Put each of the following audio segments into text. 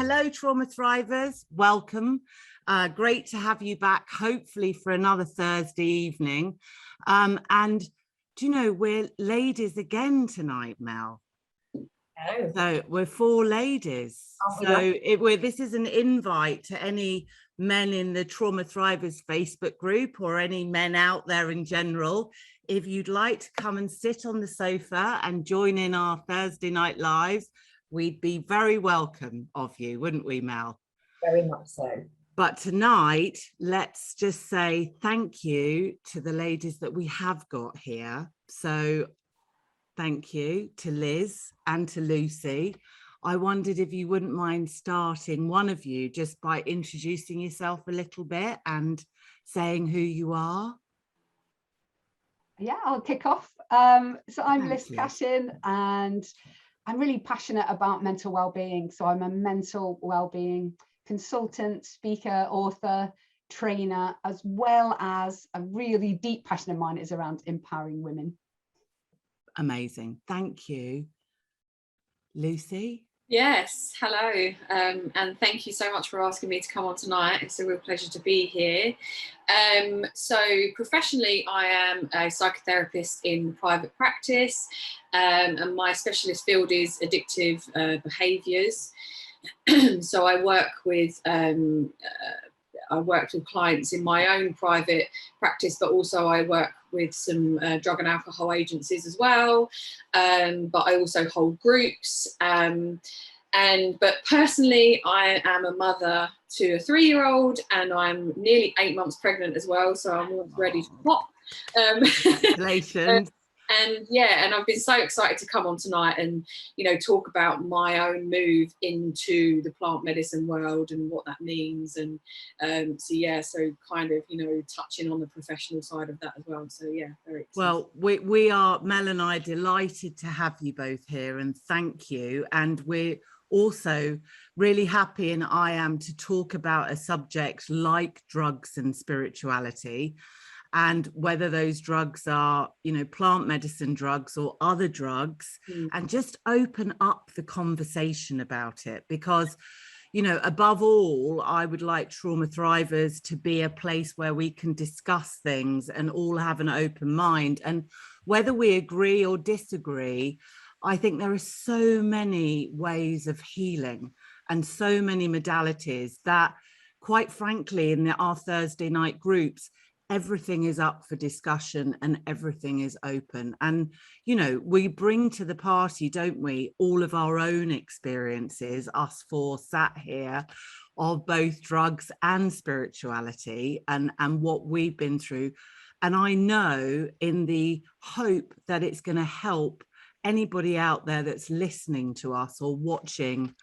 hello, Trauma Thrivers. Welcome. Great to have you back, hopefully for another Thursday evening. And do you know, we're ladies again tonight, Mel. Oh. So we're 4 ladies. Oh, so this is an invite to any men in the Trauma Thrivers Facebook group or any men out there in general. If you'd like to come and sit on the sofa and join in our Thursday night lives, we'd be very welcome of you, wouldn't we, Mel? Very much so. But tonight, let's just say thank you to the ladies that we have got here. So thank you to Liz and to Lucy. I wondered if you wouldn't mind starting, one of you, just by introducing yourself a little bit and saying who you are. Yeah, I'll kick off. So I'm Lis Cashin, and I'm really passionate about mental well-being. So I'm a mental well-being consultant, speaker, author, trainer, as well as a really deep passion of mine is around empowering women. Amazing. Thank you. Lucy? Yes, hello, and thank you so much for asking me to come on tonight. It's a real pleasure to be here. So professionally, I am a psychotherapist in private practice, and my specialist field is addictive behaviours. So I work with clients in my own private practice, but also I work with some drug and alcohol agencies as well. But I also hold groups. But personally, I am a mother to a 3-year-old, and I'm nearly 8 months pregnant as well. So I'm ready to pop. Congratulations. And yeah, and I've been so excited to come on tonight and, you know, talk about my own move into the plant medicine world and what that means. And so, yeah, so kind of, you know, touching on the professional side of that as well. So, yeah, very excited. Well, we are, Mel and I, delighted to have you both here, and thank you. And we're also really happy, and I am, to talk about a subject like drugs and spirituality, and whether those drugs are, you know, plant medicine drugs or other drugs, and just open up the conversation about it. Because, you know, above all, I would like Trauma Thrivers to be a place where we can discuss things and all have an open mind. And whether we agree or disagree, I think there are so many ways of healing and so many modalities that, quite frankly, in our Thursday night groups, everything is up for discussion and everything is open. And, you know, we bring to the party, don't we, all of our own experiences, us 4 sat here, of both drugs and spirituality, and what we've been through. And I know, in the hope that it's going to help anybody out there that's listening to us or watching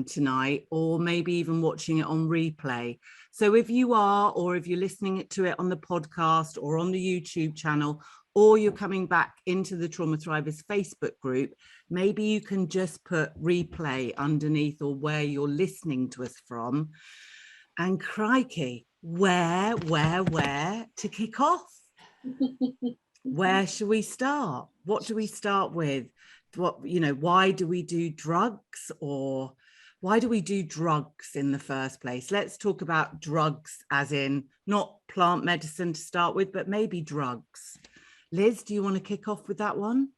tonight, or maybe even watching it on replay. So if you are, or if you're listening to it on the podcast or on the YouTube channel, or you're coming back into the Trauma Thrivers Facebook group, maybe you can just put replay underneath, or where you're listening to us from. And crikey, where to kick off? Where should we start? What do we start with? What, you know, why do we do drugs, or why do we do drugs in the first place? Let's talk about drugs, as in not plant medicine to start with, but maybe drugs. Liz, do you want to kick off with that one?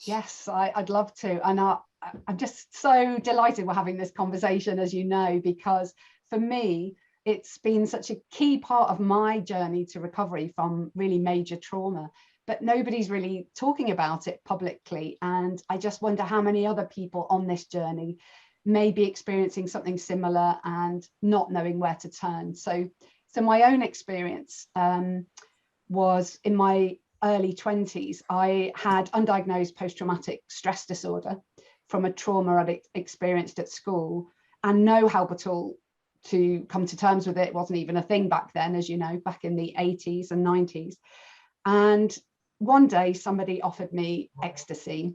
Yes, I'd love to. And I'm just so delighted we're having this conversation, as you know, because for me, it's been such a key part of my journey to recovery from really major trauma. But nobody's really talking about it publicly. And I just wonder how many other people on this journey may be experiencing something similar and not knowing where to turn. So my own experience was in my early 20s. I had undiagnosed post-traumatic stress disorder from a trauma I'd experienced at school, and no help at all to come to terms with it. It wasn't even a thing back then, as you know, back in the 80s and 90s. And one day somebody offered me ecstasy,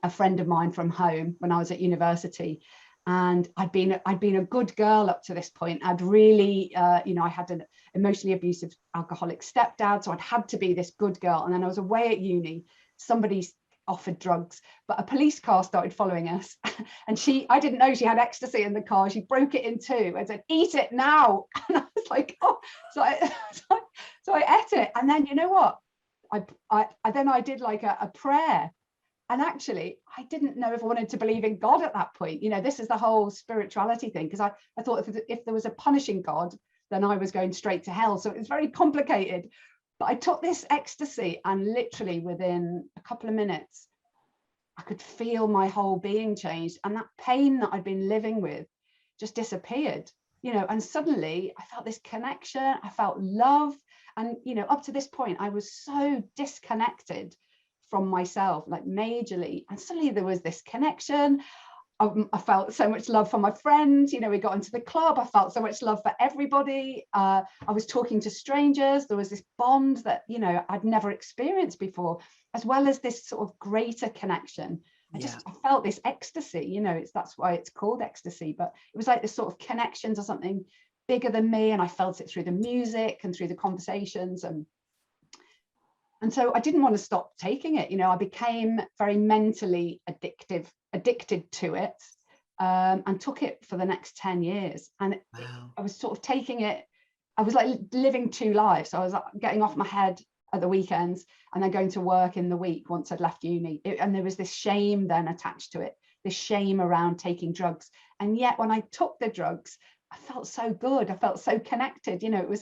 a friend of mine from home, when I was at university. And I'd been a good girl up to this point. I'd really, you know, I had an emotionally abusive alcoholic stepdad, so I'd had to be this good girl. And then I was away at uni. Somebody offered drugs, but a police car started following us, and I didn't know she had ecstasy in the car. She broke it in two and said, "Eat it now." And I was like, oh, so I ate it. And then, you know what, I did like a prayer. And actually, I didn't know if I wanted to believe in God at that point. You know, this is the whole spirituality thing, because I thought if there was a punishing God, then I was going straight to hell. So it was very complicated. But I took this ecstasy, and literally within a couple of minutes, I could feel my whole being changed. And that pain that I'd been living with just disappeared, you know, and suddenly I felt this connection, I felt love. And, you know, up to this point, I was so disconnected from myself, like majorly. And suddenly there was this connection. I felt so much love for my friends. You know, we got into the club. I felt so much love for everybody. I was talking to strangers. There was this bond that, you know, I'd never experienced before, as well as this sort of greater connection. I felt this ecstasy, you know, that's why it's called ecstasy, but it was like this sort of connection to something bigger than me. And I felt it through the music and through the conversations. And so I didn't want to stop taking it. You know, I became very mentally addicted to it, and took it for the next 10 years. And I was sort of taking it, I was like living two lives. So I was getting off my head at the weekends and then going to work in the week once I'd left uni. And there was this shame then attached to it, this shame around taking drugs. And yet when I took the drugs, I felt so good. I felt so connected. You know,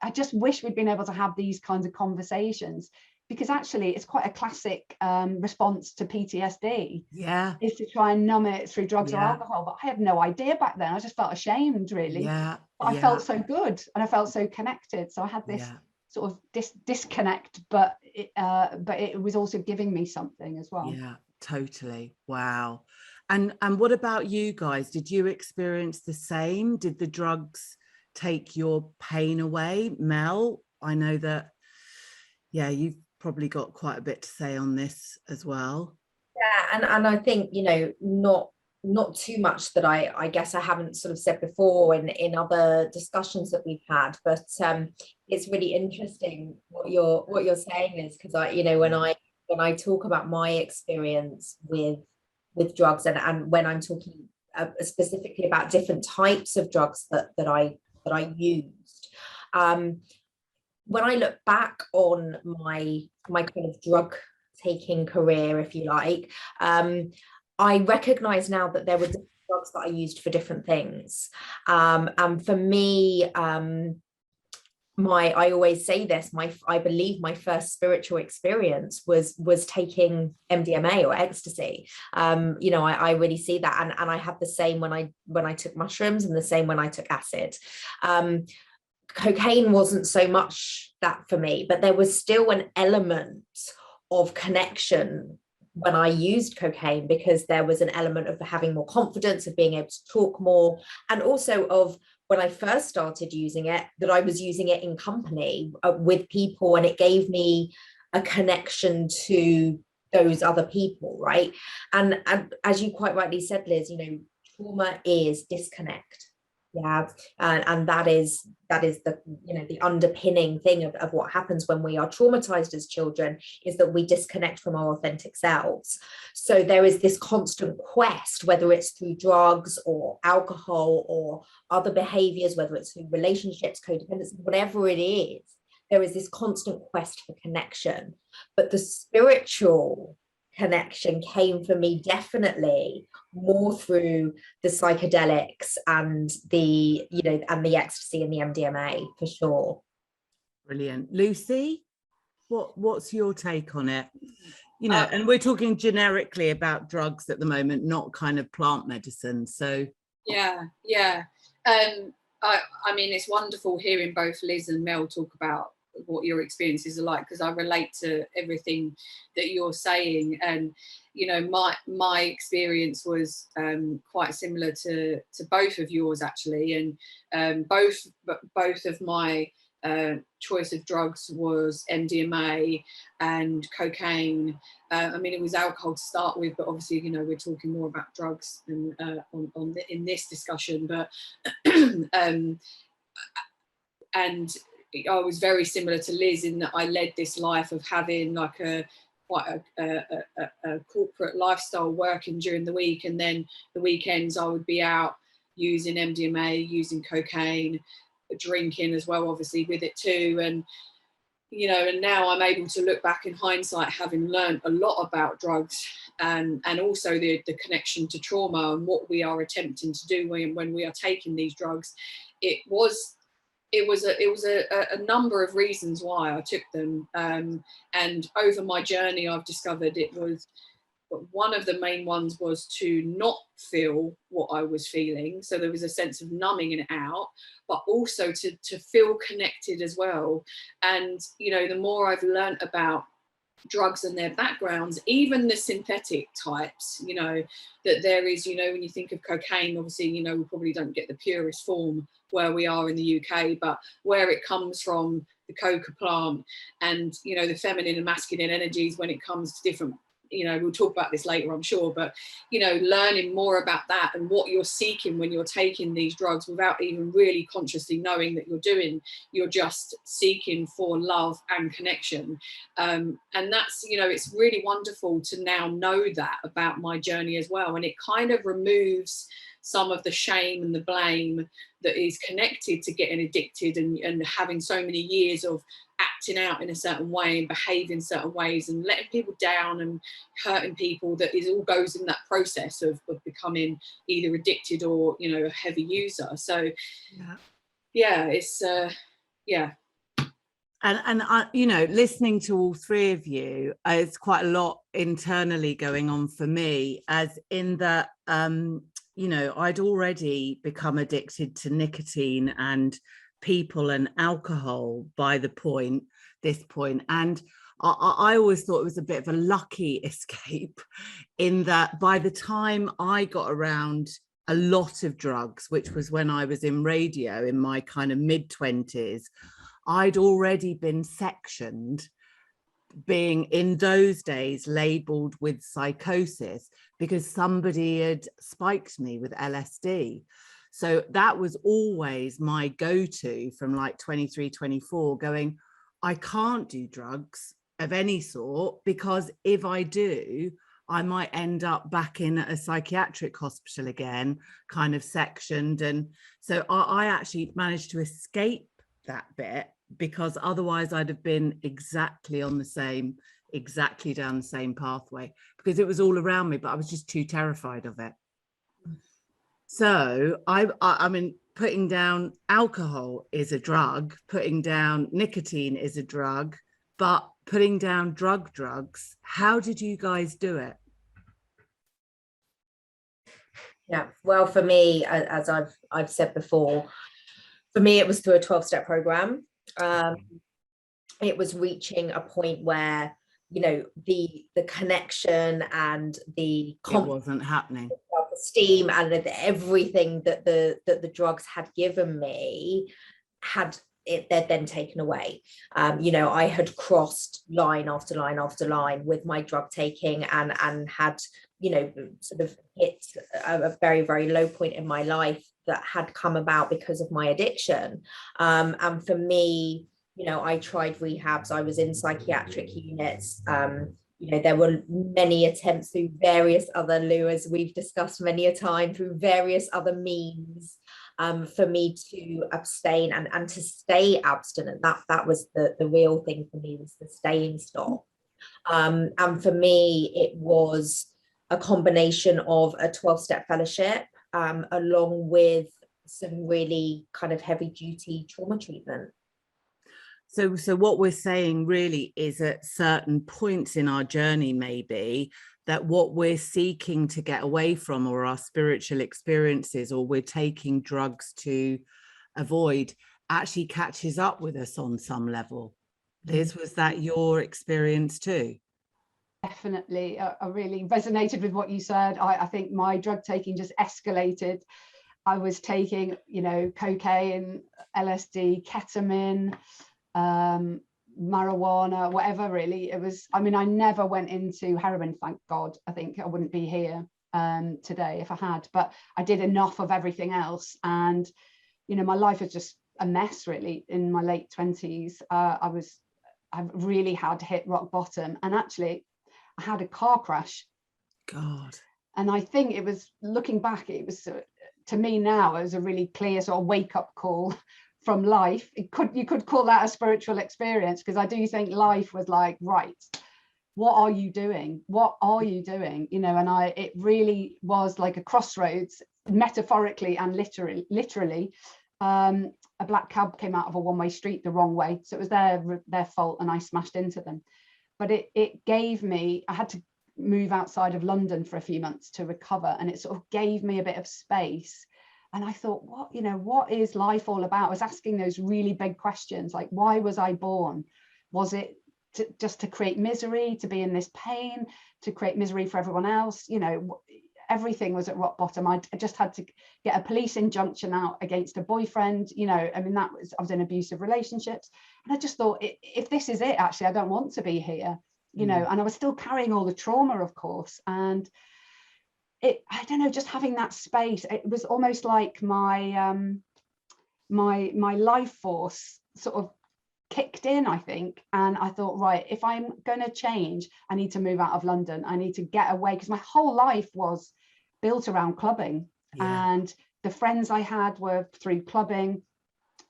I just wish we'd been able to have these kinds of conversations, because actually it's quite a classic response to PTSD. Yeah. Is to try and numb it through drugs or alcohol. But I had no idea back then. I just felt ashamed, really. Yeah. But I felt so good and I felt so connected. So I had this sort of disconnect, but it was also giving me something as well. Yeah, totally. Wow. And what about you guys? Did you experience the same? Did the drugs take your pain away? Mel, I know that, you've probably got quite a bit to say on this as well. Yeah, and I think, you know, not too much that I guess I haven't sort of said before in other discussions that we've had, but it's really interesting what you're saying is, because I, you know, when I talk about my experience with drugs, and when I'm talking specifically about different types of drugs that I used, when I look back on my kind of drug taking career, if you like, I recognize now that there were different drugs that I used for different things. And for me, I always say this, I believe my first spiritual experience was taking MDMA or ecstasy. You know, I really see that. And I had the same when I took mushrooms, and the same when I took acid. Cocaine wasn't so much that for me, but there was still an element of connection when I used cocaine, because there was an element of having more confidence, of being able to talk more, and also of when I first started using it, that I was using it in company with people, and it gave me a connection to those other people, right? And as you quite rightly said, Liz, you know, trauma is disconnect. Yeah, and that is the, you know, the underpinning thing of what happens when we are traumatized as children, is that we disconnect from our authentic selves. So there is this constant quest, whether it's through drugs or alcohol or other behaviors, whether it's through relationships, codependency, whatever it is, there is this constant quest for connection. But the spiritual connection came for me definitely more through the psychedelics and the, you know, and the ecstasy and the MDMA, for sure. Brilliant. Lucy, what's your take on it? You know, and we're talking generically about drugs at the moment, not kind of plant medicine. So I mean, it's wonderful hearing both Liz and Mel talk about what your experiences are like, because I relate to everything that you're saying. And you know, my experience was quite similar to both of yours, actually. And both of my choice of drugs was MDMA and cocaine. I mean, it was alcohol to start with, but obviously, you know, we're talking more about drugs and in this discussion. But and I was very similar to Liz in that I led this life of having like a quite a corporate lifestyle, working during the week, and then the weekends I would be out using MDMA, using cocaine, drinking as well, obviously with it too. And you know, and now I'm able to look back in hindsight, having learned a lot about drugs, and also the connection to trauma and what we are attempting to do when we are taking these drugs. It was a number of reasons why I took them, and over my journey I've discovered it was, but one of the main ones was to not feel what I was feeling. So there was a sense of numbing it out, but also to feel connected as well. And, you know, the more I've learned about drugs and their backgrounds, even the synthetic types, you know, that there is, you know, when you think of cocaine, obviously, you know, we probably don't get the purest form where we are in the UK, but where it comes from, the coca plant, and, you know, the feminine and masculine energies when it comes to different, you know, we'll talk about this later, I'm sure, but, you know, learning more about that and what you're seeking when you're taking these drugs without even really consciously knowing that you're just seeking for love and connection. And that's, you know, it's really wonderful to now know that about my journey as well. And it kind of removes some of the shame and the blame that is connected to getting addicted and having so many years of acting out in a certain way and behaving certain ways and letting people down and hurting people. That is all goes in that process of becoming either addicted or, you know, a heavy user. So yeah, it's yeah. And I, you know, listening to all three of you, it's quite a lot internally going on for me, as in that, you know, I'd already become addicted to nicotine and people and alcohol by this point. And I always thought it was a bit of a lucky escape, in that by the time I got around a lot of drugs, which was when I was in radio in my kind of mid-20s, I'd already been sectioned, being in those days labeled with psychosis, because somebody had spiked me with LSD. So that was always my go-to from like 23, 24, going, I can't do drugs of any sort, because if I do, I might end up back in a psychiatric hospital again, kind of sectioned. And so I actually managed to escape that bit, because otherwise I'd have been exactly down the same pathway, because it was all around me, but I was just too terrified of it. So I mean, putting down alcohol is a drug, putting down nicotine is a drug, but putting down drugs, how did you guys do it? Yeah, well, for me, as I've said before, for me it was through a 12-step program. It was reaching a point where, you know, the connection and the confidence, wasn't happening, self-esteem, and everything that the drugs had given me they'd then taken away. You know, I had crossed line after line after line with my drug taking, and had, you know, sort of hit a very, very low point in my life that had come about because of my addiction. And for me, you know, I tried rehabs, I was in psychiatric units. You know, there were many attempts through various other lures we've discussed many a time, through various other means, for me to abstain and to stay abstinent. That was the real thing for me, was the staying stop. And for me, it was a combination of a 12-step fellowship, along with some really kind of heavy duty trauma treatment. So what we're saying really is, at certain points in our journey, maybe, that what we're seeking to get away from, or our spiritual experiences, or we're taking drugs to avoid, actually catches up with us on some level. Liz, was that your experience too? Definitely. I really resonated with what you said. I think my drug taking just escalated. I was taking, you know, cocaine, LSD, ketamine, marijuana, whatever, really. It was, I mean, I never went into heroin, thank God. I think I wouldn't be here today if I had, but I did enough of everything else. And, you know, my life was just a mess, really, in my late 20s. I really had hit rock bottom. And actually, I had a car crash. God. And I think it was, looking back, it was, to me now, it was a really clear sort of wake-up call from life. You could call that a spiritual experience, because I do think life was like, right, what are you doing? What are you doing? You know, and it really was like a crossroads, metaphorically and literally. A black cab came out of a one-way street the wrong way, so it was their fault, and I smashed into them. But it gave me, I had to move outside of London for a few months to recover, and it sort of gave me a bit of space. And I thought, what is life all about? I was asking those really big questions, like, why was I born? Was it just to create misery, to be in this pain, to create misery for everyone else? You know, everything was at rock bottom. I just had to get a police injunction out against a boyfriend. You know, I mean, I was in abusive relationships, and I just thought, if this is it, actually, I don't want to be here. You know, and I was still carrying all the trauma, of course. And I don't know, just having that space, it was almost like my my life force sort of kicked in, I think. And I thought, right, if I'm going to change, I need to move out of London. I need to get away, because my whole life was built around clubbing. Yeah. And the friends I had were through clubbing.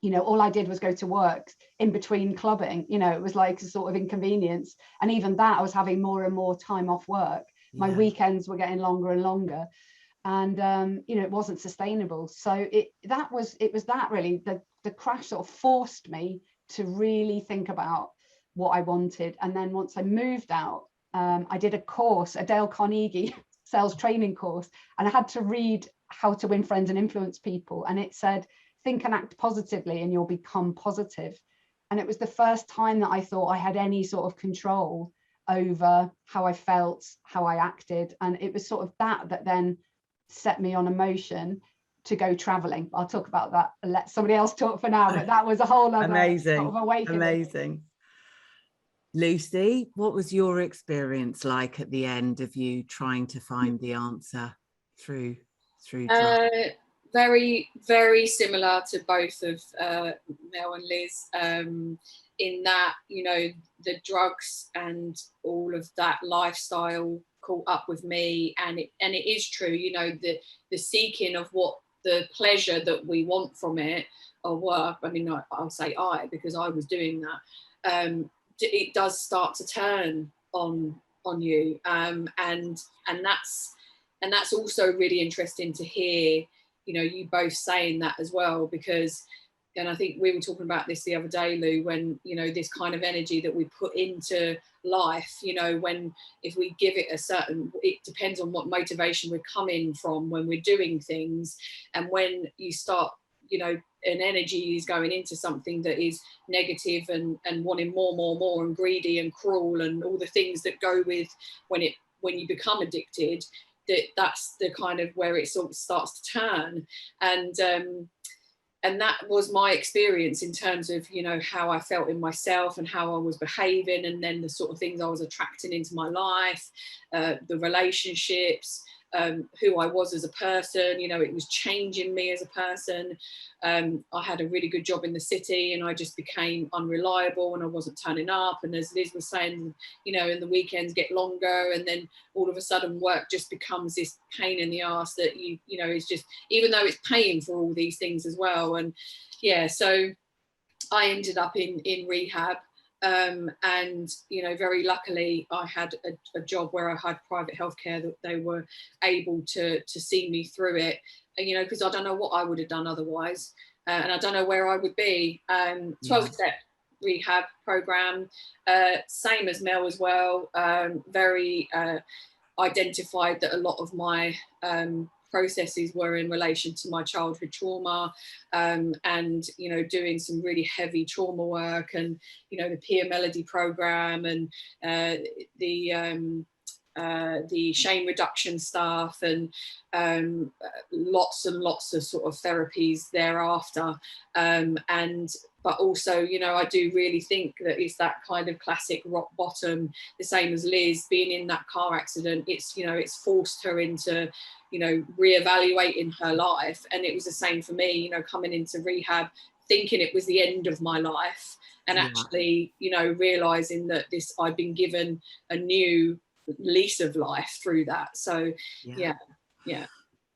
You know, all I did was go to work in between clubbing. You know, it was like a sort of inconvenience. And even that, I was having more and more time off work. My weekends were getting longer and longer. And, you know, it wasn't sustainable. So it was that really, the crash sort of forced me to really think about what I wanted. And then once I moved out, I did a course, a Dale Carnegie sales training course, and I had to read How to Win Friends and Influence People. And it said, think and act positively and you'll become positive. And it was the first time that I thought I had any sort of control over how I felt, how I acted. And it was sort of that then set me on a motion to go traveling. I'll talk about that and let somebody else talk for now, but that was a whole other amazing sort of awakening. Amazing. Lucy, what was your experience like at the end of you trying to find the answer through drugs? Very, very similar to both of Mel and Liz, in that, you know, the drugs and all of that lifestyle caught up with me. And it is true, you know, the seeking of what the pleasure that we want from it or work. I mean, I'll say because I was doing that. It does start to turn on you, and that's also really interesting to hear. You know, you both saying that as well, because, and I think we were talking about this the other day, Lou, when, you know, this kind of energy that we put into life, you know, if we give it it depends on what motivation we're coming from when we're doing things. And when you start, you know, an energy is going into something that is negative and wanting more and greedy and cruel and all the things that go with when you become addicted, that's the kind of where it sort of starts to turn. And that was my experience in terms of, you know, how I felt in myself and how I was behaving, and then the sort of things I was attracting into my life, the relationships, who I was as a person. You know, it was changing me as a person. I had a really good job in the city, and I just became unreliable and I wasn't turning up. And as Liz was saying, you know, and the weekends get longer, and then all of a sudden work just becomes this pain in the arse that you know, it's just, even though it's paying for all these things as well. And yeah, so I ended up in rehab. And, you know, very luckily I had a job where I had private healthcare that they were able to see me through it, you know, because I don't know what I would have done otherwise. And I don't know where I would be. 12-step rehab program, same as Mel as well. Very identified that a lot of my processes were in relation to my childhood trauma, and, you know, doing some really heavy trauma work, and, you know, the Peer Melody program, and the shame reduction stuff, and lots and lots of sort of therapies thereafter. But also, you know, I do really think that it's that kind of classic rock bottom, the same as Liz being in that car accident. It's, you know, it's forced her into, you know, reevaluating her life. And it was the same for me, you know, coming into rehab, thinking it was the end of my life, and actually, you know, realizing that I'd been given a new lease of life through that. So yeah.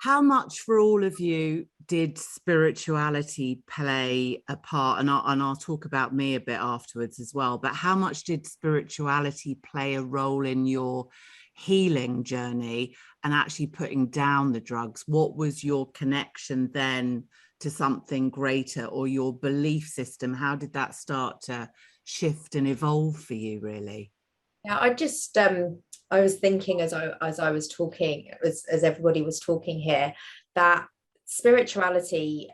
How much for all of you did spirituality play a part? And I'll talk about me a bit afterwards as well, but how much did spirituality play a role in your healing journey and actually putting down the drugs? What was your connection then to something greater, or your belief system? How did that start to shift and evolve for you, really? Yeah, I was thinking as I was talking, as everybody was talking here, that spirituality,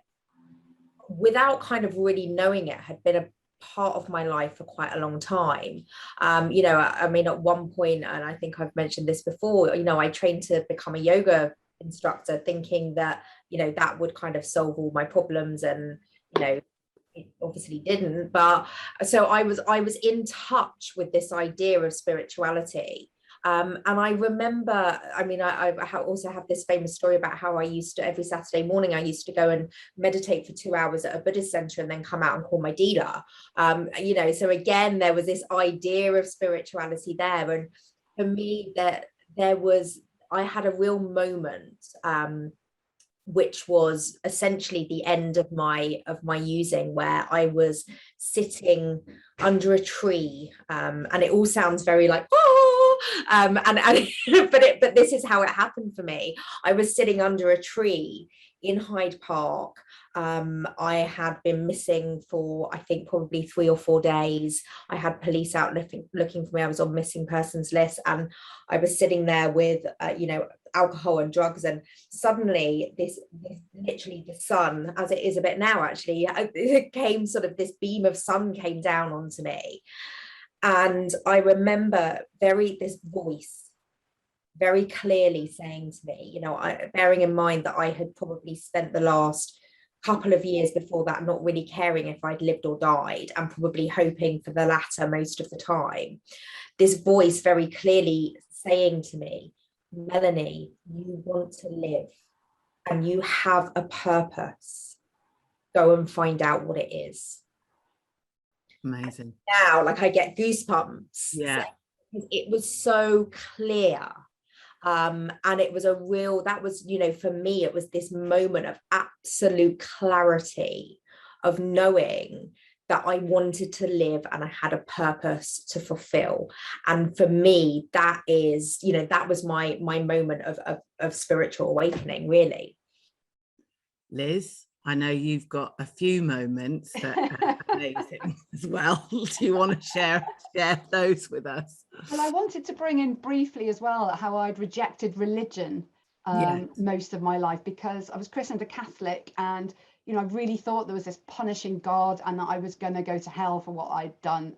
without kind of really knowing it, had been a part of my life for quite a long time. You know, I mean, at one point, and I think I've mentioned this before, you know, I trained to become a yoga instructor, thinking that, you know, that would kind of solve all my problems, and, you know, it obviously didn't. But so I was in touch with this idea of spirituality. And I remember, I mean, I also have this famous story about how I used to, every Saturday morning, I used to go and meditate for 2 hours at a Buddhist center and then come out and call my dealer. You know, so again, there was this idea of spirituality there. And for me, I had a real moment, which was essentially the end of my using, where I was sitting under a tree, and it all sounds very like, oh, but this is how it happened for me. I was sitting under a tree in Hyde Park. I had been missing for, I think, probably 3 or 4 days. I had police out looking for me. I was on missing persons list, and I was sitting there with, you know, alcohol and drugs, and suddenly this literally the sun, as it is a bit now actually, it came, sort of this beam of sun came down onto me, and I remember this voice very clearly saying to me, you know, bearing in mind that I had probably spent the last couple of years before that not really caring if I'd lived or died, and probably hoping for the latter most of the time, this voice very clearly saying to me, Melanie, you want to live and you have a purpose. Go and find out what it is. Amazing. Now, like, I get goosebumps. Yeah. It was so clear. And it was that was, you know, for me, it was this moment of absolute clarity, of knowing that I wanted to live and I had a purpose to fulfill. And for me, that is, you know, that was my moment of spiritual awakening, really. Liz, I know you've got a few moments that are amazing as well. Do you want to share those with us? Well, I wanted to bring in briefly as well how I'd rejected religion most of my life, because I was christened a Catholic, and you know, I really thought there was this punishing God and that I was going to go to hell for what I'd done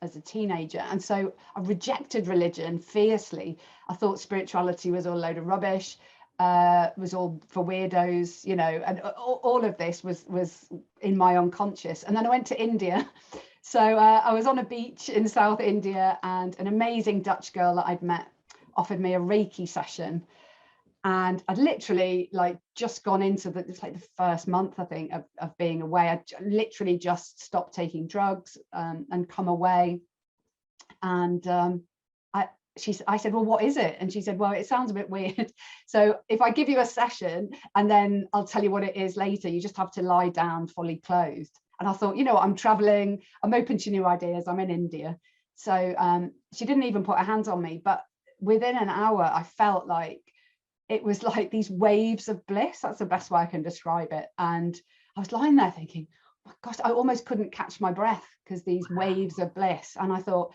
as a teenager. And so I rejected religion fiercely. I thought spirituality was all a load of rubbish, was all for weirdos, you know, and all of this was in my unconscious. And then I went to India. So I was on a beach in South India, and an amazing Dutch girl that I'd met offered me a Reiki session. And I'd literally like just gone into it's like the first month, I think, of being away. I literally just stopped taking drugs and come away. And I said, well, what is it? And she said, well, it sounds a bit weird. So if I give you a session and then I'll tell you what it is later, you just have to lie down fully clothed. And I thought, you know, I'm traveling, I'm open to new ideas, I'm in India. So she didn't even put her hands on me. But within an hour, I felt like it was like these waves of bliss. That's the best way I can describe it. And I was lying there thinking, oh my gosh, I almost couldn't catch my breath because these waves of bliss. And I thought,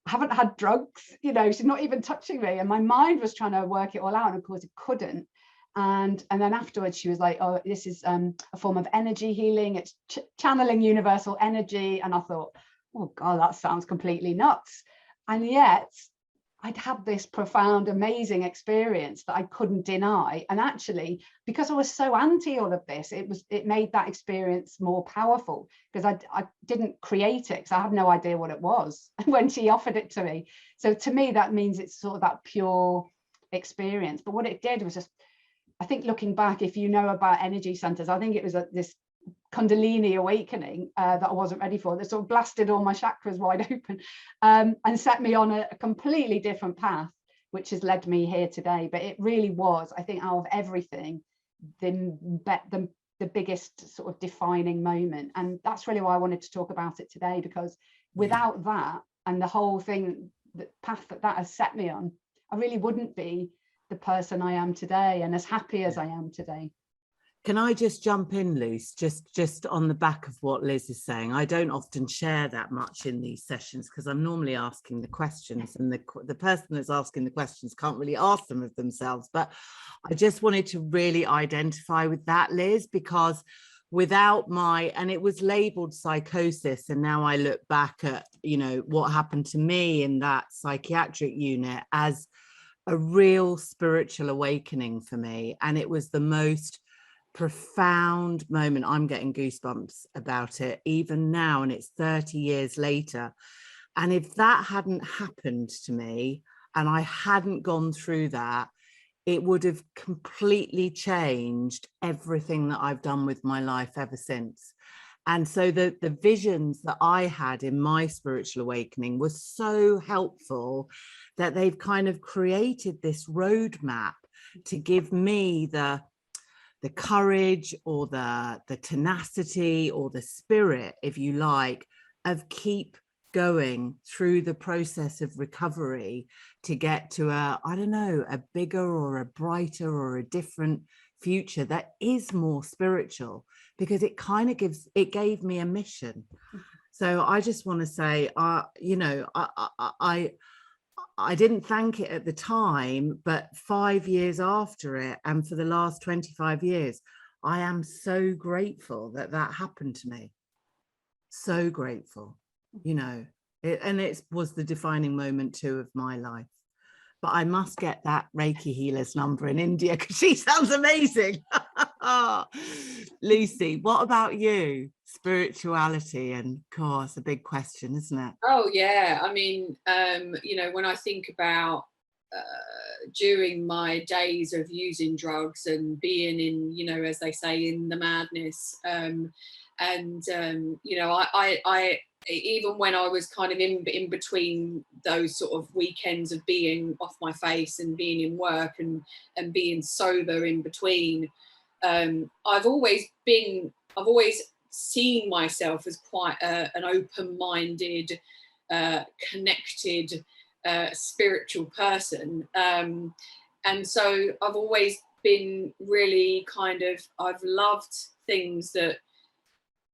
I haven't had drugs, you know, she's not even touching me. And my mind was trying to work it all out. And of course it couldn't. And then afterwards she was like, oh, this is a form of energy healing. It's channeling universal energy. And I thought, oh God, that sounds completely nuts. And yet I'd had this profound, amazing experience that I couldn't deny. And actually, because I was so anti all of this, it made that experience more powerful, because I didn't create it, because I had no idea what it was when she offered it to me. So to me, that means it's sort of that pure experience. But what it did was just, I think looking back, if you know about energy centers, I think it was this Kundalini awakening that I wasn't ready for, that sort of blasted all my chakras wide open and set me on a completely different path. which has led me here today. But it really was, I think, out of everything, the biggest sort of defining moment. And that's really why I wanted to talk about it today, because without that and the whole thing, the path that has set me on, I really wouldn't be the person I am today and as happy as I am today. Can I just jump in, Luce, just on the back of what Liz is saying? I don't often share that much in these sessions because I'm normally asking the questions, and the person that's asking the questions can't really ask them of themselves. But I just wanted to really identify with that, Liz, because without and it was labeled psychosis, and now I look back at, you know, what happened to me in that psychiatric unit as a real spiritual awakening for me. And it was the most profound moment. I'm getting goosebumps about it even now, and it's 30 years later. And if that hadn't happened to me and I hadn't gone through that, it would have completely changed everything that I've done with my life ever since. And so the visions that I had in my spiritual awakening were so helpful that they've kind of created this roadmap to give me the courage or the tenacity or the spirit, if you like, of keep going through the process of recovery to get to I don't know, a bigger or a brighter or a different future that is more spiritual, because it kind of gave me a mission. So I just want to say, you know, I didn't thank it at the time, but 5 years after it, and for the last 25 years, I am so grateful that that happened to me. So grateful, you know, it was the defining moment too of my life. But I must get that Reiki healer's number in India because she sounds amazing. Lucy, what about you? Spirituality, and of course, a big question, isn't it? Oh yeah, I mean, you know, when I think about during my days of using drugs and being in, you know, as they say, in the madness, you know, I even when I was kind of in between those sort of weekends of being off my face and being in work and being sober in between, I've always seen myself as quite an open-minded, connected, spiritual person. And so I've always been really I've loved things that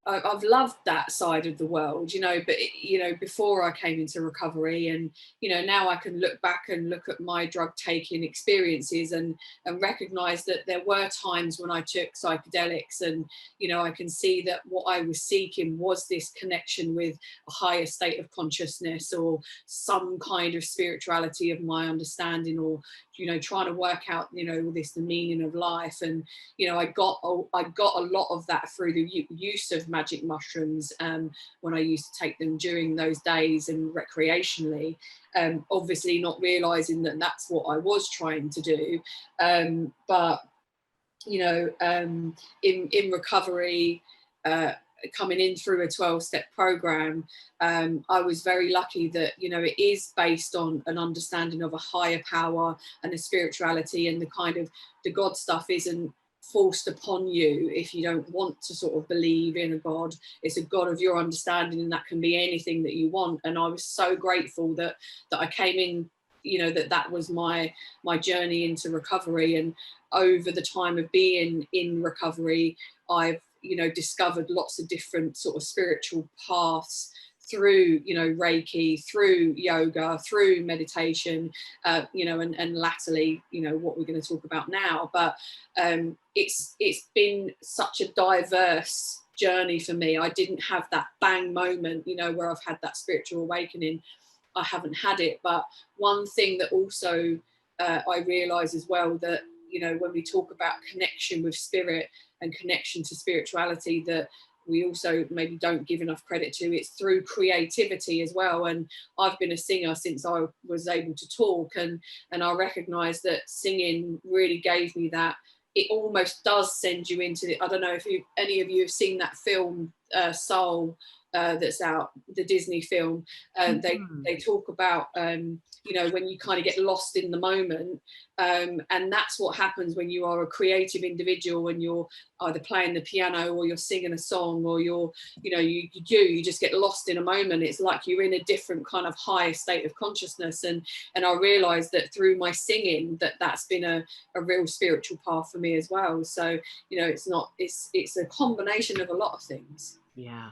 I've loved that side of the world, you know, but, you know, before I came into recovery, and, you know, now I can look back and look at my drug taking experiences and recognize that there were times when I took psychedelics, and, you know, I can see that what I was seeking was this connection with a higher state of consciousness or some kind of spirituality of my understanding, or, you know, trying to work out, you know, the meaning of life. And, you know, I got a lot of that through the use of magic mushrooms when I used to take them during those days and recreationally, obviously not realizing that that's what I was trying to do, but, you know, in recovery, coming in through a 12-step program, I was very lucky that, you know, it is based on an understanding of a higher power and a spirituality, and the kind of the God stuff isn't forced upon you if you don't want to sort of believe in a God. It's a God of your understanding, and that can be anything that you want. And I was so grateful that I came in, you know, that was my journey into recovery. And over the time of being in recovery, I've, you know, discovered lots of different sort of spiritual paths through, you know, Reiki, through yoga, through meditation, you know, and latterly, you know, what we're going to talk about now. But it's been such a diverse journey for me. I didn't have that bang moment, you know, where I've had that spiritual awakening. I haven't had it. But one thing that also I realise as well, that, you know, when we talk about connection with spirit and connection to spirituality, that we also maybe don't give enough credit to, it's through creativity as well. And I've been a singer since I was able to talk, and I recognise that singing really gave me that. It almost does send you into I don't know if any of you have seen that film Soul that's out, the Disney film. They talk about you know, when you kind of get lost in the moment, and that's what happens when you are a creative individual, when you're either playing the piano or you're singing a song, or you're, you know, you just get lost in a moment. It's like you're in a different kind of higher state of consciousness, and I realized that through my singing that's been a real spiritual path for me as well. So, you know, it's a combination of a lot of things. Yeah.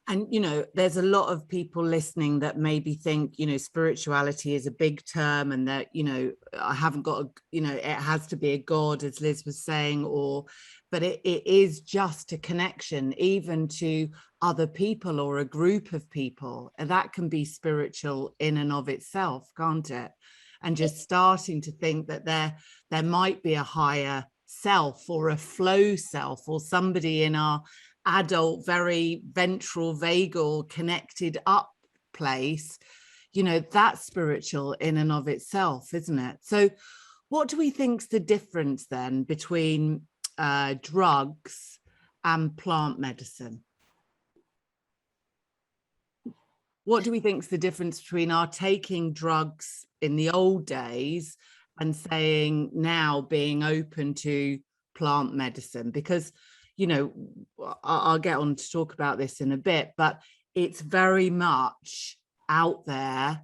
And, you know, there's a lot of people listening that maybe think, you know, spirituality is a big term, and that, you know, I haven't got, you know, it has to be a God, as Liz was saying, but it is just a connection, even to other people or a group of people. And that can be spiritual in and of itself, can't it? And just starting to think that there might be a higher self, or a flow self, or somebody in our adult, very ventral, vagal, connected up place, you know, that's spiritual in and of itself, isn't it? So what do we think's the difference then between drugs and plant medicine? What do we think's the difference between our taking drugs in the old days and saying now being open to plant medicine? Because, you know, I'll get on to talk about this in a bit, but it's very much out there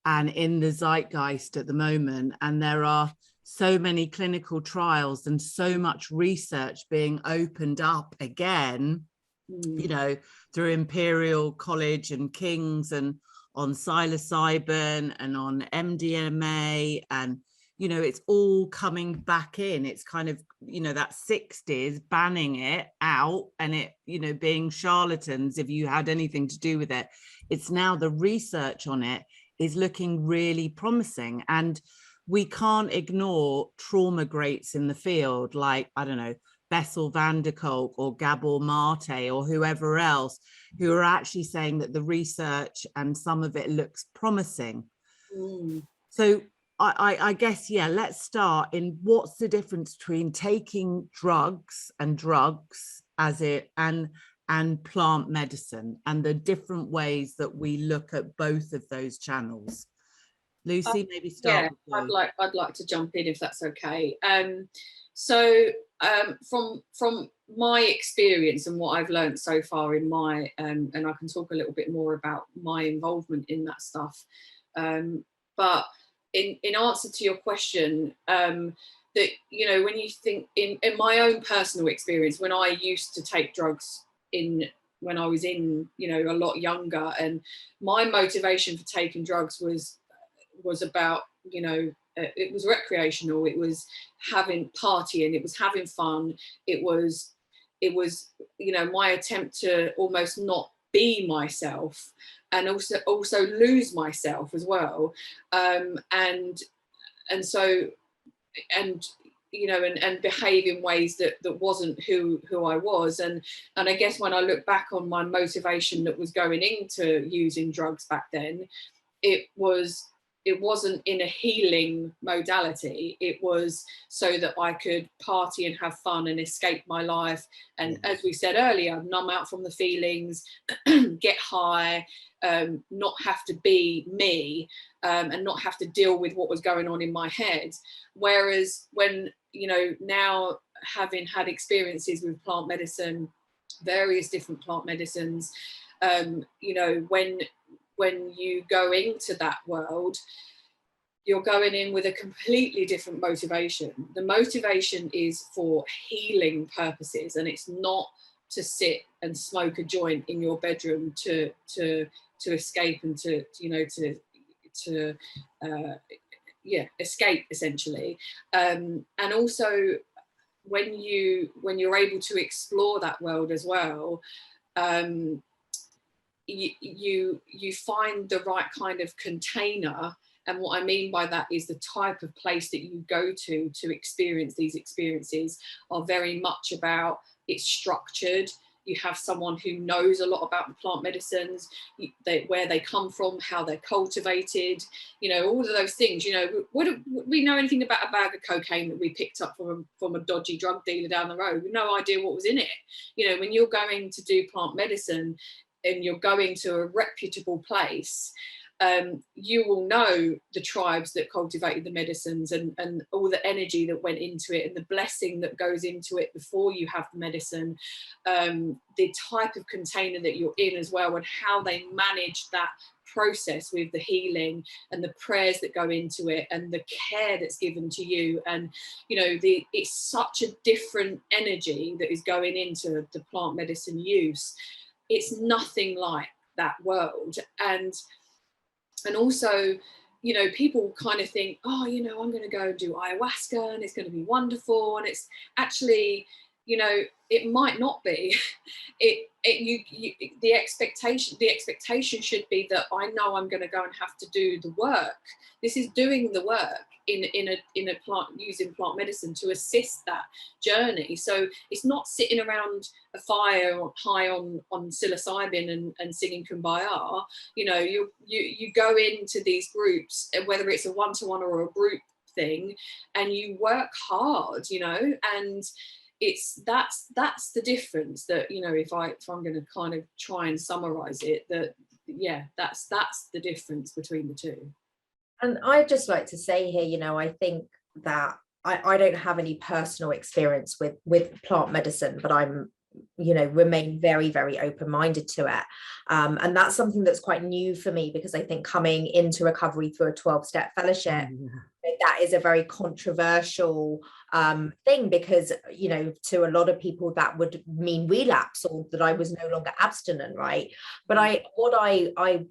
and in the zeitgeist at the moment. And there are so many clinical trials and so much research being opened up again, you know, through Imperial College and King's, and on psilocybin and on MDMA, and, you know, it's all coming back in. It's kind of, you know, that 60s banning it out, and it, you know, being charlatans if you had anything to do with it. It's now the research on it is looking really promising, and we can't ignore trauma greats in the field, like, I don't know, Bessel van der Kolk or Gabor Mate or whoever else, who are actually saying that the research and some of it looks promising. So I guess, yeah, let's start in what's the difference between taking drugs as it and plant medicine, and the different ways that we look at both of those channels. Lucy, maybe start with you. I'd like to jump in if that's okay. So from my experience and what I've learned so far in my and I can talk a little bit more about my involvement in that stuff, but in answer to your question, that, you know, when you think in my own personal experience, when I used to take drugs when I was in, you know, a lot younger, and my motivation for taking drugs was about, you know, it was recreational, it was having partying, it was having fun, it was, you know, my attempt to almost not be myself, and also lose myself as well, and so, and you know, and behave in ways that wasn't who I was, and I guess when I look back on my motivation that was going into using drugs back then, it wasn't in a healing modality. It was so that I could party and have fun and escape my life. And as we said earlier, numb out from the feelings, get high, not have to be me, and not have to deal with what was going on in my head. Whereas when, you know, now having had experiences with plant medicine, various different plant medicines, you know, when you go into that world, you're going in with a completely different motivation. The motivation is for healing purposes, and it's not to sit and smoke a joint in your bedroom to escape and to you know to escape essentially. And also when you're able to explore that world as well, you find the right kind of container. And what I mean by that is the type of place that you go to experience these experiences are very much about, it's structured, you have someone who knows a lot about the plant medicines, where they come from, how they're cultivated, you know, all of those things. You know, would we know anything about a bag of cocaine that we picked up from a dodgy drug dealer down the road? We've no idea what was in it. You know, when you're going to do plant medicine and you're going to a reputable place, you will know the tribes that cultivated the medicines, and all the energy that went into it, and the blessing that goes into it before you have the medicine, the type of container that you're in as well, and how they manage that process with the healing and the prayers that go into it and the care that's given to you. And you know, it's such a different energy that is going into the plant medicine use. It's nothing like that world. And also, you know, people kind of think, oh, you know, I'm going to go and do ayahuasca and it's going to be wonderful. And it's actually, you know, it might not be. The expectation should be that I know I'm going to go and have to do the work. This is doing the work in a plant, using plant medicine to assist that journey. So it's not sitting around a fire high on psilocybin and singing Kumbaya. You know, you go into these groups, whether it's a one-to-one or a group thing, and you work hard, you know, and that's the difference. That, you know, if I'm going to kind of try and summarize it, that yeah, that's the difference between the two. And I'd just like to say here, you know, I think that I don't have any personal experience with plant medicine, but I'm, you know, remain very, very open-minded to it. And that's something that's quite new for me, because I think coming into recovery through a 12-step fellowship, that is a very controversial thing, because, you know, to a lot of people that would mean relapse, or that I was no longer abstinent, right? But I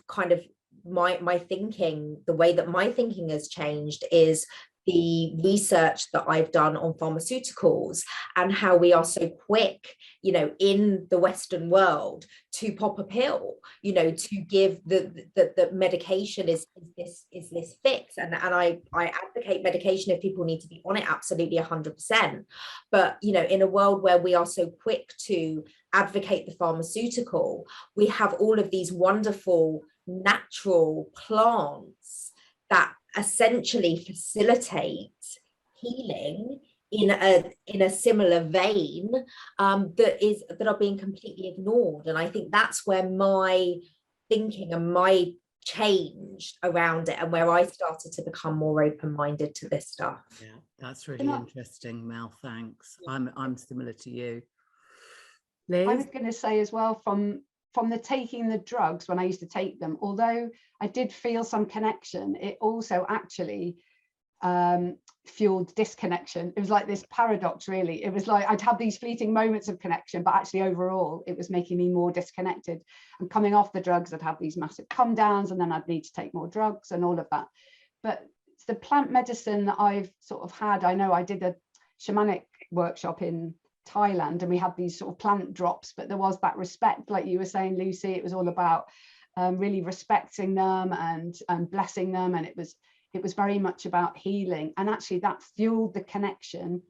kind of, my thinking, the way that my thinking has changed is the research that I've done on pharmaceuticals, and how we are so quick, you know, in the Western world to pop a pill, you know, to give the medication is this fix. And I advocate medication if people need to be on it, absolutely 100%. But, you know, in a world where we are so quick to advocate the pharmaceutical, we have all of these wonderful natural plants that essentially facilitate healing in a similar vein, that are being completely ignored. And I think that's where my thinking and my changed around it, and where I started to become more open-minded to this stuff. Yeah, that's really interesting, Mel. Thanks. I'm similar to you. Liz? I was going to say as well, from the taking the drugs, when I used to take them, although I did feel some connection, it also actually fueled disconnection. It was like this paradox, really. It was like I'd have these fleeting moments of connection, but actually overall it was making me more disconnected. And coming off the drugs, I'd have these massive come downs, and then I'd need to take more drugs and all of that. But it's the plant medicine that I've sort of had. I know I did a shamanic workshop in Thailand, and we had these sort of plant drops, but there was that respect, like you were saying, Lucy. It was all about really respecting them and blessing them, and it was very much about healing. And actually that fueled the connection.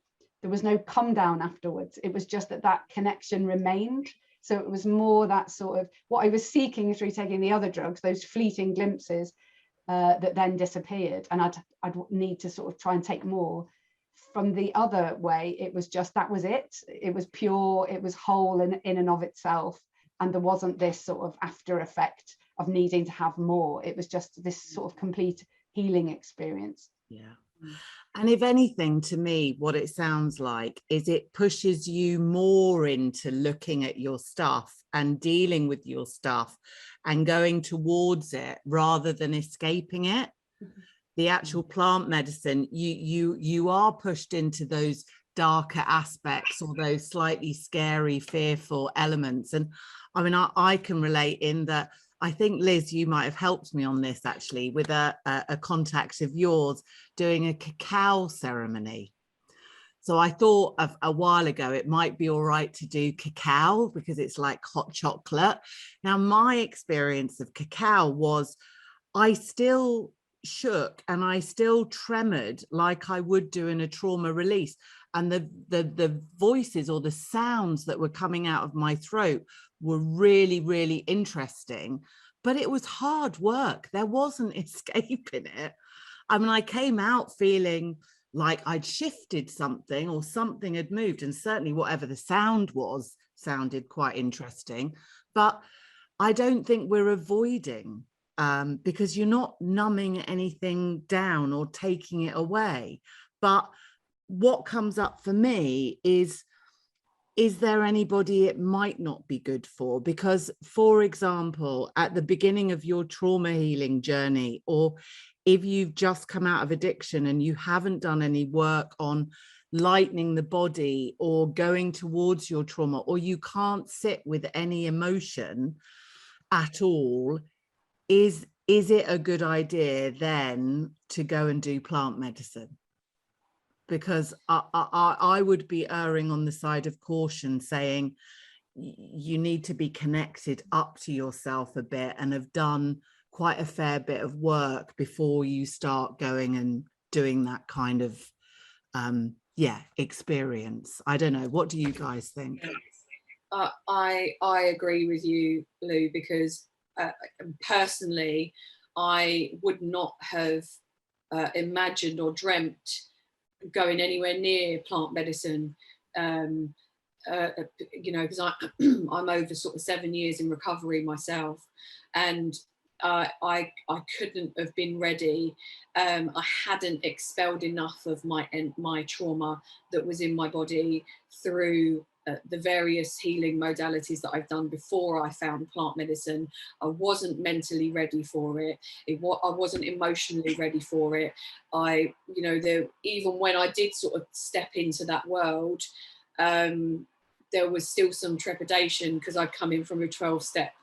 There was no come down afterwards. It was just that connection remained. So it was more that sort of what I was seeking through taking the other drugs, those fleeting glimpses that then disappeared, and I'd need to sort of try and take more. From the other way, it was just, that was it. It was pure, it was whole in and of itself. And there wasn't this sort of after effect of needing to have more. It was just this sort of complete healing experience. Yeah. And if anything, to me, what it sounds like is it pushes you more into looking at your stuff and dealing with your stuff and going towards it rather than escaping it. The actual plant medicine, you are pushed into those darker aspects, or those slightly scary, fearful elements. And I mean, I can relate in that. I think, Liz, you might have helped me on this actually with a contact of yours doing a cacao ceremony. So I thought of a while ago, it might be all right to do cacao because it's like hot chocolate. Now, my experience of cacao was I still shook and I still tremored like I would do in a trauma release. And the voices or the sounds that were coming out of my throat were really, really interesting. But it was hard work. There wasn't escaping it. I mean, I came out feeling like I'd shifted something or something had moved. And certainly whatever the sound was sounded quite interesting. But I don't think we're avoiding because you're not numbing anything down or taking it away. But what comes up for me is there anybody it might not be good for? Because, for example, at the beginning of your trauma healing journey, or if you've just come out of addiction and you haven't done any work on lightening the body or going towards your trauma, or you can't sit with any emotion at all, is it a good idea then to go and do plant medicine? Because I would be erring on the side of caution, saying you need to be connected up to yourself a bit and have done quite a fair bit of work before you start going and doing that kind of experience. I don't know, what do you guys think? I agree with you, Lou, because personally I would not have imagined or dreamt going anywhere near plant medicine, you know, because I'm over sort of 7 years in recovery myself, and I couldn't have been ready. I hadn't expelled enough of my trauma that was in my body through the various healing modalities that I've done before I found plant medicine. I wasn't mentally ready for it. I wasn't emotionally ready for it. You know, even when I did sort of step into that world, there was still some trepidation because I'd come in from a 12-step.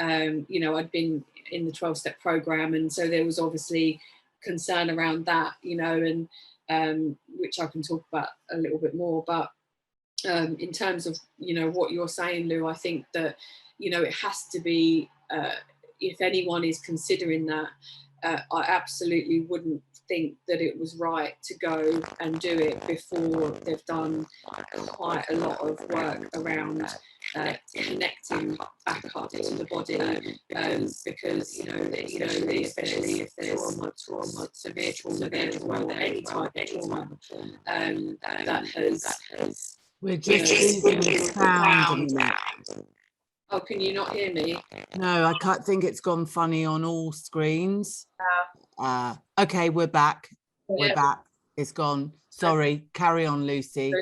You know, I'd been in the 12-step program, and so there was obviously concern around that, you know, and which I can talk about a little bit more. But in terms of, you know, what you're saying, Lou, I think that, you know, it has to be, if anyone is considering that, I absolutely wouldn't think that it was right to go and do it before they've done quite a lot of work around connecting back up to the body, because you know, especially if there's severe trauma, or any type of trauma that has. We're just losing the sound. Oh, can you not hear me? No, I can't think it's gone funny on all screens. Okay, we're back. We're back. It's gone. Sorry, carry on, Lucy.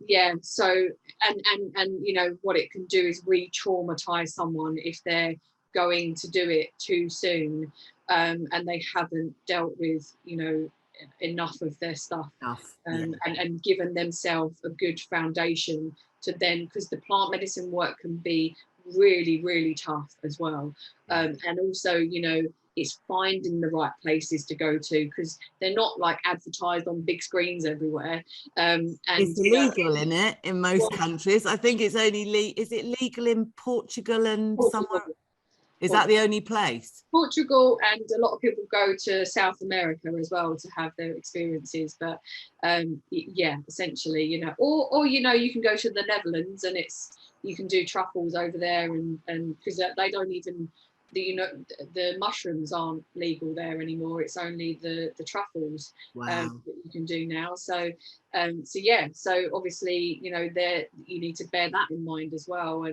Yeah, so and you know, what it can do is re-traumatize someone if they're going to do it too soon, and they haven't dealt with, you know, enough of their stuff, and given themselves a good foundation to then, because the plant medicine work can be really, really tough as well, and also, you know, it's finding the right places to go to, because they're not like advertised on big screens everywhere. And it's illegal in it in most countries. I think it's only is it legal in Portugal and somewhere? Is that the only place? Portugal, and a lot of people go to South America as well to have their experiences. But yeah, essentially, you know, or you know, you can go to the Netherlands and you can do truffles over there, and because they don't even, you know, the mushrooms aren't legal there anymore. It's only the truffles that you can do now. So yeah, so obviously, you know, you need to bear that in mind as well.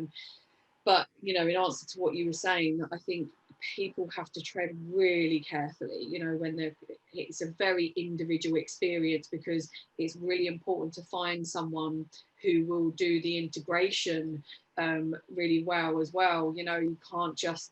But, you know, in answer to what you were saying, I think people have to tread really carefully, you know, when it's a very individual experience, because it's really important to find someone who will do the integration really well as well. You know, you can't just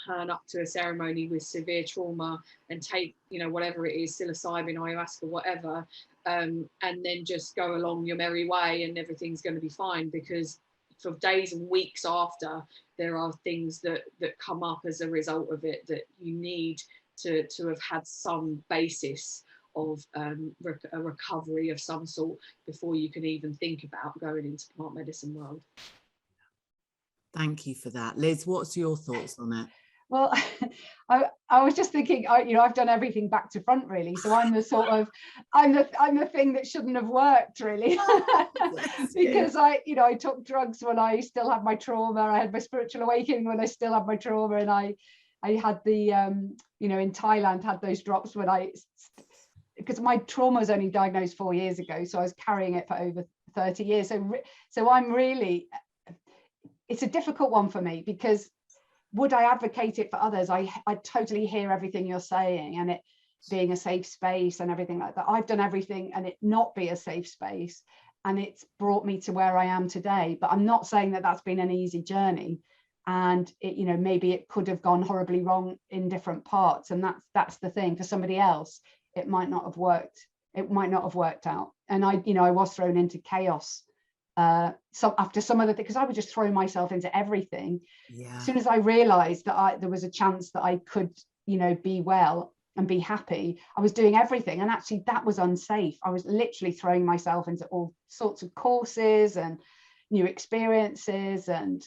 turn up to a ceremony with severe trauma and take, you know, whatever it is, psilocybin, ayahuasca, whatever, and then just go along your merry way and everything's going to be fine, because for days and weeks after, there are things that come up as a result of it that you need to have had some basis of a recovery of some sort before you can even think about going into plant medicine world. Thank you for that. Liz, what's your thoughts on it? Well, I was just thinking, I've done everything back to front, really. So I'm the sort of, I'm the thing that shouldn't have worked, really, because I took drugs when I still had my trauma. I had my spiritual awakening when I still had my trauma, and I had the, in Thailand, had those drops when because my trauma was only diagnosed 4 years ago, so I was carrying it for over 30 years. So I'm really, it's a difficult one for me, because would I advocate it for others? I totally hear everything you're saying, and it being a safe space and everything like that. I've done everything and it not be a safe space, and it's brought me to where I am today. But I'm not saying that that's been an easy journey, and it, maybe it could have gone horribly wrong in different parts, and that's the thing. For somebody else, it might not have worked. It might not have worked out. And I was thrown into chaos after some of the things, because I would just throw myself into everything. Yeah. As soon as I realized that there was a chance that I could, be well and be happy, I was doing everything. And actually that was unsafe. I was literally throwing myself into all sorts of courses and new experiences, and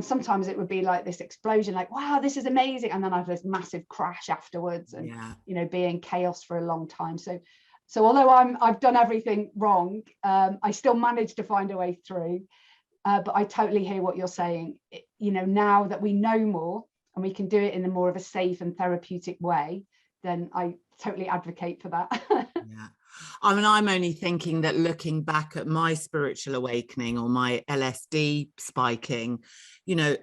sometimes it would be like this explosion, like, wow, this is amazing, and then I have this massive crash afterwards, and be in chaos for a long time. So although I've done everything wrong, I still managed to find a way through. But I totally hear what you're saying. Now that we know more and we can do it in a more of a safe and therapeutic way, then I totally advocate for that. Yeah. I mean, I'm only thinking that looking back at my spiritual awakening or my LSD spiking,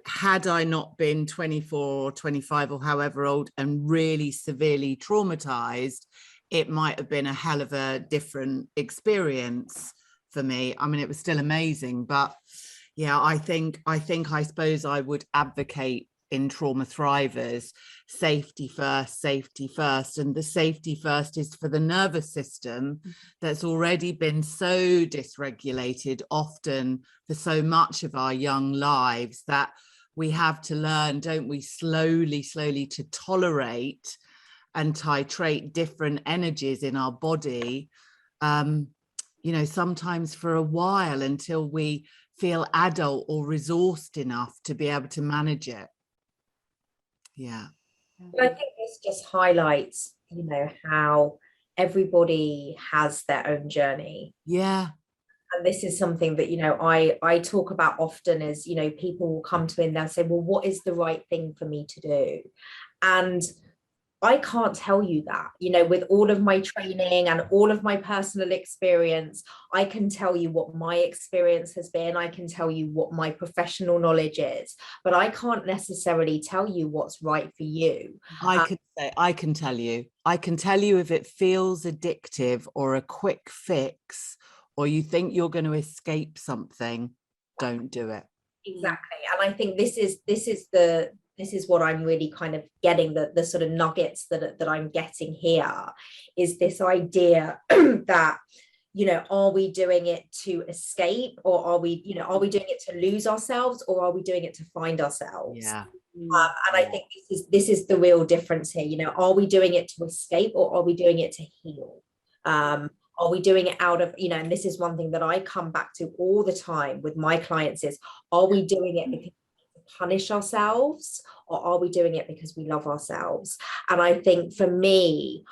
had I not been 24 or 25 or however old and really severely traumatized, it might have been a hell of a different experience for me. I mean, it was still amazing, but yeah, I suppose I would advocate in Trauma Thrivers, safety first. And the safety first is for the nervous system that's already been so dysregulated often for so much of our young lives, that we have to learn, don't we, slowly to tolerate and titrate different energies in our body, sometimes for a while, until we feel adult or resourced enough to be able to manage it. Yeah. I think this just highlights, how everybody has their own journey. Yeah. And this is something that, I talk about often, is, people will come to me and they'll say, well, what is the right thing for me to do? And I can't tell you that, with all of my training and all of my personal experience. I can tell you what my experience has been. I can tell you what my professional knowledge is, but I can't necessarily tell you what's right for you. I can tell you if it feels addictive or a quick fix, or you think you're going to escape something, don't do it. Exactly. And I think this is what I'm really kind of getting, the sort of nuggets that I'm getting here, is this idea that, are we doing it to escape, or are we doing it to lose ourselves, or are we doing it to find ourselves? Yeah. And I think this is the real difference here. Are we doing it to escape, or are we doing it to heal? Are we doing it out of, and this is one thing that I come back to all the time with my clients, is, are we doing it because we punish ourselves, or are we doing it because we love ourselves? And I think for me,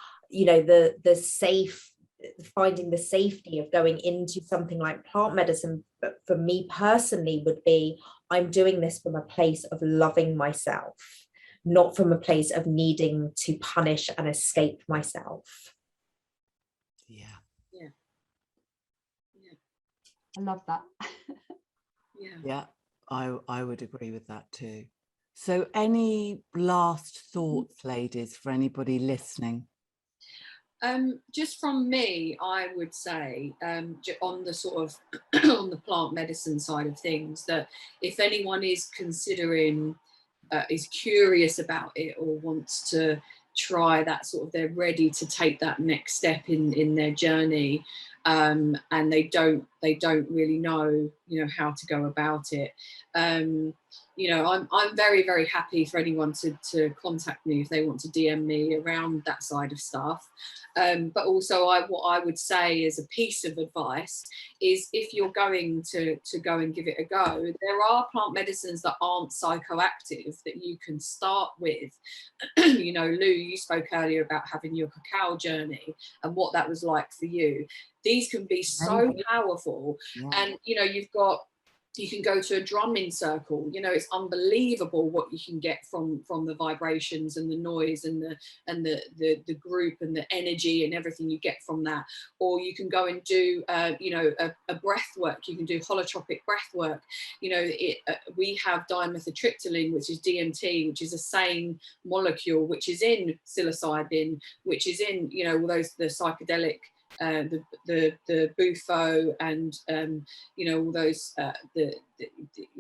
finding the safety of going into something like plant medicine, but for me personally, would be, I'm doing this from a place of loving myself, not from a place of needing to punish and escape myself. I love that. Yeah, I would agree with that too. So any last thoughts, ladies, for anybody listening? Just from me, I would say, on the sort of on the plant medicine side of things, that if anyone is considering, is curious about it, or wants to try that sort of, they're ready to take that next step in their journey, and they don't really know, how to go about it. you know, I'm very, very happy for anyone to contact me if they want to DM me around that side of stuff. But also what I would say as a piece of advice is, if you're going to go and give it a go, there are plant medicines that aren't psychoactive that you can start with. You know, Lou, you spoke earlier about having your cacao journey and what that was like for you. These can be so powerful. Yeah. And, you know, you can go to a drumming circle. You know, it's unbelievable what you can get from the vibrations and the noise and the group and the energy and everything you get from that. Or you can go and do you know, a breath work. You can do holotropic breath work. You know, we have dimethyltryptamine, which is DMT, which is the same molecule which is in psilocybin, which is in, you know, all those, the psychedelic, the bufo and you know, all those the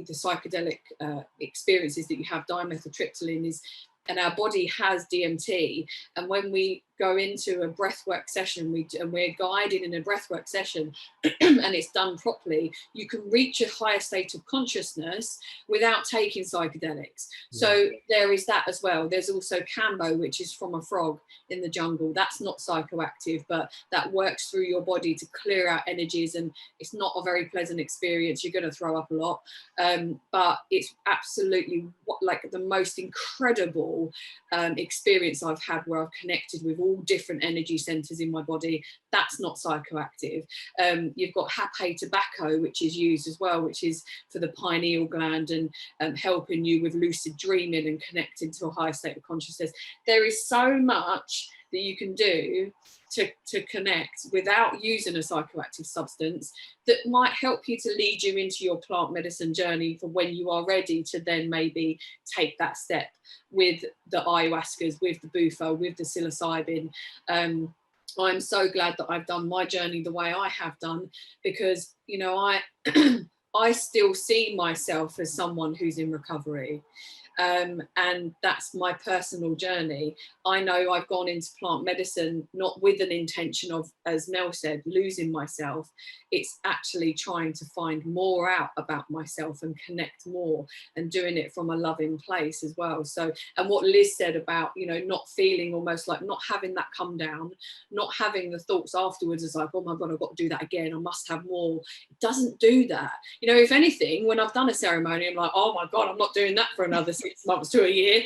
psychedelic experiences that you have. Dimethyltryptamine is, and our body has DMT, and when we go into a breathwork session, we're guided in a breathwork session and it's done properly, you can reach a higher state of consciousness without taking psychedelics. Yeah. So there is that as well. There's also Cambo, which is from a frog in the jungle. That's not psychoactive, but that works through your body to clear out energies, and it's not a very pleasant experience. You're going to throw up a lot, but it's absolutely like the most incredible experience I've had, where I've connected with all different energy centers in my body. That's not psychoactive. You've got Hape tobacco, which is used as well, which is for the pineal gland and helping you with lucid dreaming and connecting to a higher state of consciousness. There is so much that you can do to connect without using a psychoactive substance that might help you to lead you into your plant medicine journey for when you are ready to then maybe take that step with the ayahuascas, with the bufo, with the psilocybin. I'm so glad that I've done my journey the way I have done, because, you know, I still see myself as someone who's in recovery. And that's my personal journey. I know I've gone into plant medicine not with an intention of, as Mel said, losing myself. It's actually trying to find more out about myself and connect more, and doing it from a loving place as well. So, and what Liz said about, you know, not feeling, almost like not having that come down, not having the thoughts afterwards as like, oh my God, I've got to do that again, I must have more. It doesn't do that. You know, if anything, when I've done a ceremony, I'm like, oh my God, I'm not doing that for another 6 months to a year,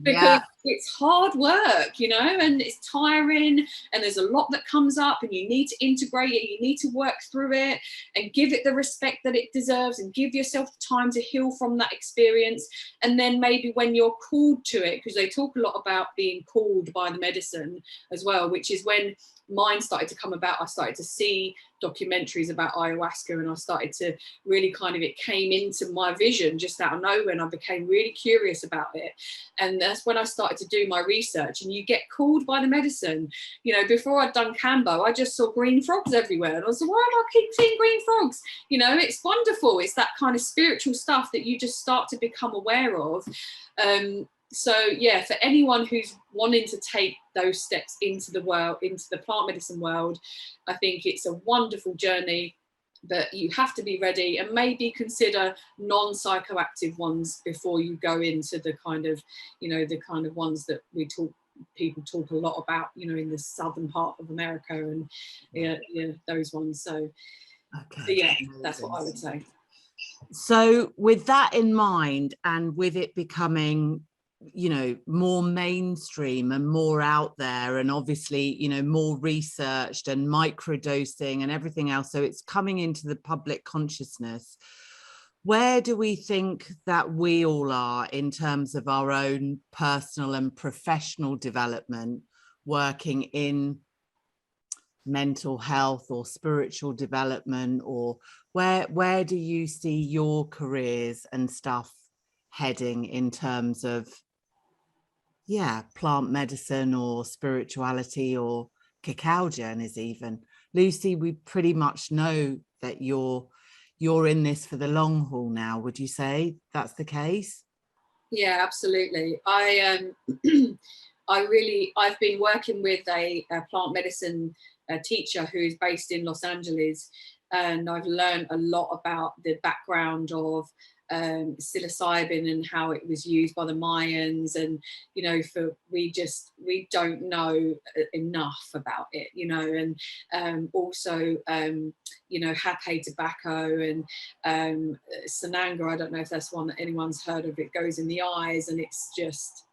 because it's hard work, you know, and it's tiring, and there's a lot that comes up, and you need to integrate it, you need to work through it and give it the respect that it deserves, and give yourself time to heal from that experience. And then maybe when you're called to it, because they talk a lot about being called by the medicine as well, which is when mine started to come about. I started to see documentaries about ayahuasca, and I started to really kind of, it came into my vision just out of nowhere, and I became really curious about it. And that's when I started to do my research, and you get called by the medicine. You know, before I'd done Cambo, I just saw green frogs everywhere, and I was like, why am I keep seeing green frogs? You know, it's wonderful. It's that kind of spiritual stuff that you just start to become aware of. So yeah, for anyone who's wanting to take those steps into the world, into the plant medicine world, I think it's a wonderful journey, but you have to be ready, and maybe consider non-psychoactive ones before you go into the kind of, you know, the kind of ones that people talk a lot about, you know, in the southern part of America, and yeah, those ones. So, okay. So yeah, that's what I would say. So with that in mind, and with it becoming, you know, more mainstream and more out there, and obviously, you know, more researched, and microdosing and everything else, so it's coming into the public consciousness, where do we think that we all are in terms of our own personal and professional development, working in mental health or spiritual development, or where do you see your careers and stuff heading in terms of, yeah, plant medicine or spirituality or cacao journeys even? Lucy, we pretty much know that you're in this for the long haul now. Would you say that's the case? Yeah, absolutely. I've been working with a plant medicine teacher who is based in Los Angeles, and I've learned a lot about the background of psilocybin and how it was used by the Mayans, and you know, we don't know enough about it, you know, and also you know, Hape tobacco and Sananga. I don't know if that's one that anyone's heard of. It goes in the eyes and it's just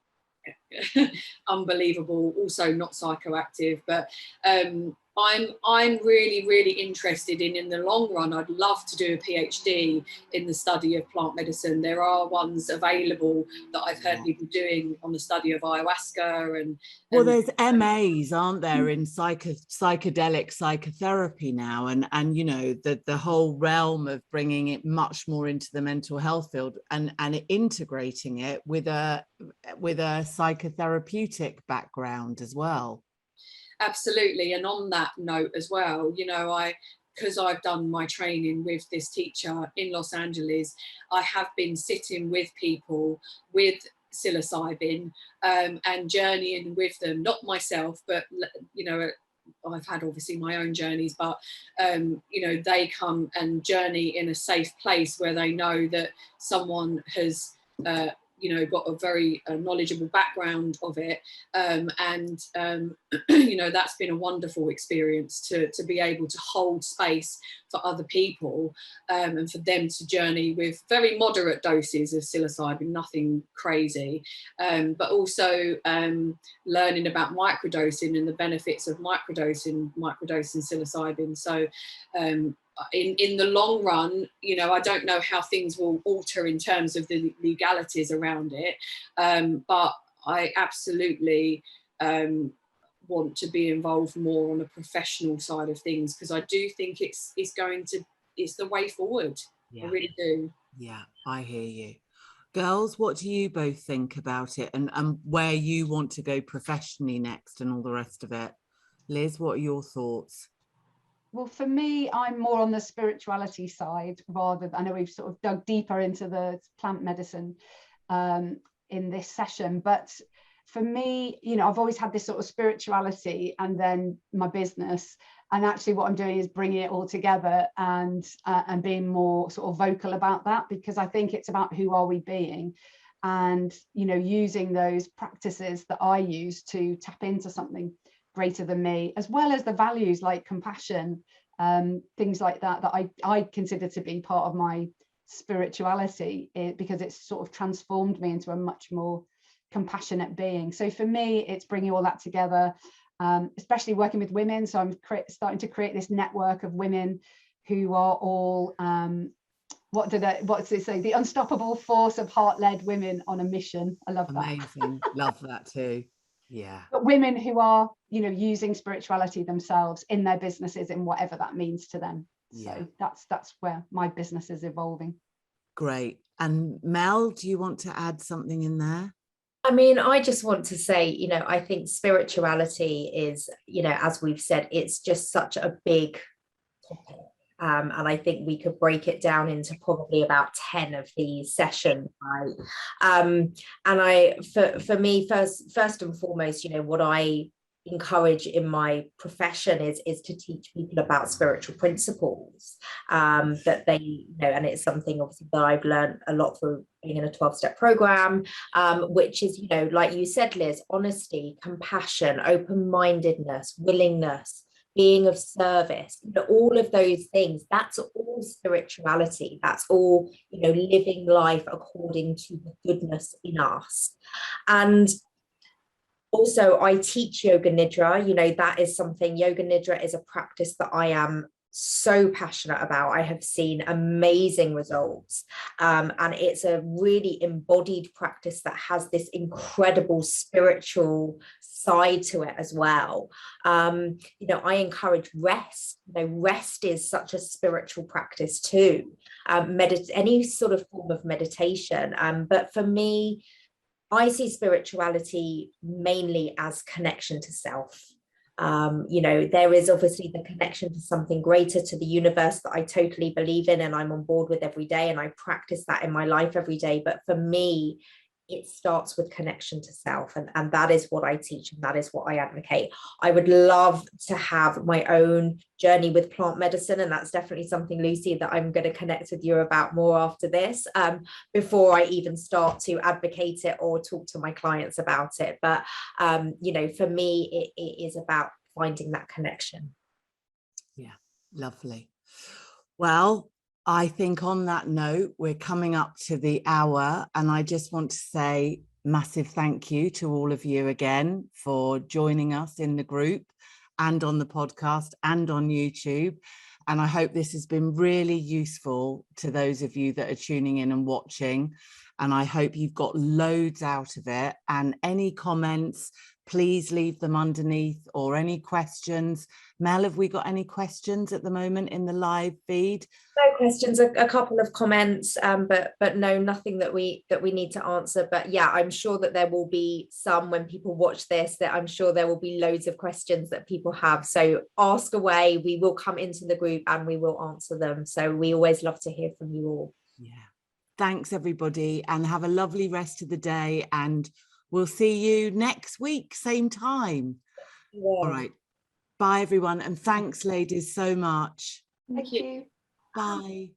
unbelievable. Also not psychoactive, but I'm really interested in the long run. I'd love to do a PhD in the study of plant medicine. There are ones available that I've heard people doing on the study of ayahuasca and well, there's MAs, aren't there, in psychedelic psychotherapy now, and you know, the whole realm of bringing it much more into the mental health field and integrating it with a psychotherapeutic background as well. Absolutely. And on that note as well, you know, because I've done my training with this teacher in Los Angeles, I have been sitting with people with psilocybin and journeying with them, not myself, but, you know, I've had obviously my own journeys, but, you know, they come and journey in a safe place where they know that someone has, you know, got a very knowledgeable background of it, and you know, that's been a wonderful experience to be able to hold space for other people, and for them to journey with very moderate doses of psilocybin, nothing crazy, but also learning about microdosing and the benefits of microdosing psilocybin. So in the long run, you know, I don't know how things will alter in terms of the legalities around it, but I absolutely want to be involved more on a professional side of things, because I do think it's the way forward. I really do. Yeah, I hear you. Girls, what do you both think about it, and where you want to go professionally next and all the rest of it? Liz, what are your thoughts? Well, for me, I'm more on the spirituality side rather than, I know we've sort of dug deeper into the plant medicine in this session, but for me, you know, I've always had this sort of spirituality and then my business, and actually what I'm doing is bringing it all together and being more sort of vocal about that, because I think it's about who are we being, and, you know, using those practices that I use to tap into something greater than me, as well as the values like compassion, things like that I consider to be part of my spirituality, because it's sort of transformed me into a much more compassionate being. So for me, it's bringing all that together, especially working with women. So I'm starting to create this network of women who are all what's it say, the unstoppable force of heart-led women on a mission. I love that. Amazing. Love that too. Yeah. But women who are, you know, using spirituality themselves in their businesses, in whatever that means to them. So that's where my business is evolving. Great. And Mel, do you want to add something in there? I mean, I just want to say, you know, I think spirituality is, you know, as we've said, it's just such a big topic. And I think we could break it down into probably about 10 of these sessions, right? And for me, first and foremost, you know, what I encourage in my profession is to teach people about spiritual principles, that they, you know, and it's something obviously that I've learned a lot through being in a 12-step program, which is, you know, like you said, Liz, honesty, compassion, open-mindedness, willingness, being of service, you know, all of those things, that's all spirituality. That's all, you know, living life according to the goodness in us. And also, I teach yoga nidra. You know, that is something, yoga nidra is a practice that I am so passionate about. I have seen amazing results, and it's a really embodied practice that has this incredible spiritual side to it as well. You know, I encourage rest. You know, rest is such a spiritual practice too. Any sort of form of meditation, but for me, I see spirituality mainly as connection to self. You know, there is obviously the connection to something greater, to the universe, that I totally believe in and I'm on board with every day, and I practice that in my life every day. But for me, it starts with connection to self, and that is what I teach, and that is what I advocate. I would love to have my own journey with plant medicine, and that's definitely something, Lucy, that I'm going to connect with you about more after this, before I even start to advocate it or talk to my clients about it. But you know, for me, it is about finding that connection. Yeah, lovely. Well, I think on that note, we're coming up to the hour, and I just want to say massive thank you to all of you again for joining us in the group and on the podcast and on YouTube. And I hope this has been really useful to those of you that are tuning in and watching. And I hope you've got loads out of it. And any comments, please leave them underneath, or any questions. Mel, have we got any questions at the moment in the live feed? No questions, a couple of comments, but no, nothing that we need to answer. But yeah, I'm sure that there will be some when people watch this, that I'm sure there will be loads of questions that people have. So ask away, we will come into the group and we will answer them. So we always love to hear from you all. Yeah. Thanks everybody, and have a lovely rest of the day, and we'll see you next week, same time. Yeah. All right. Bye everyone, and thanks ladies so much. Thank you. Bye.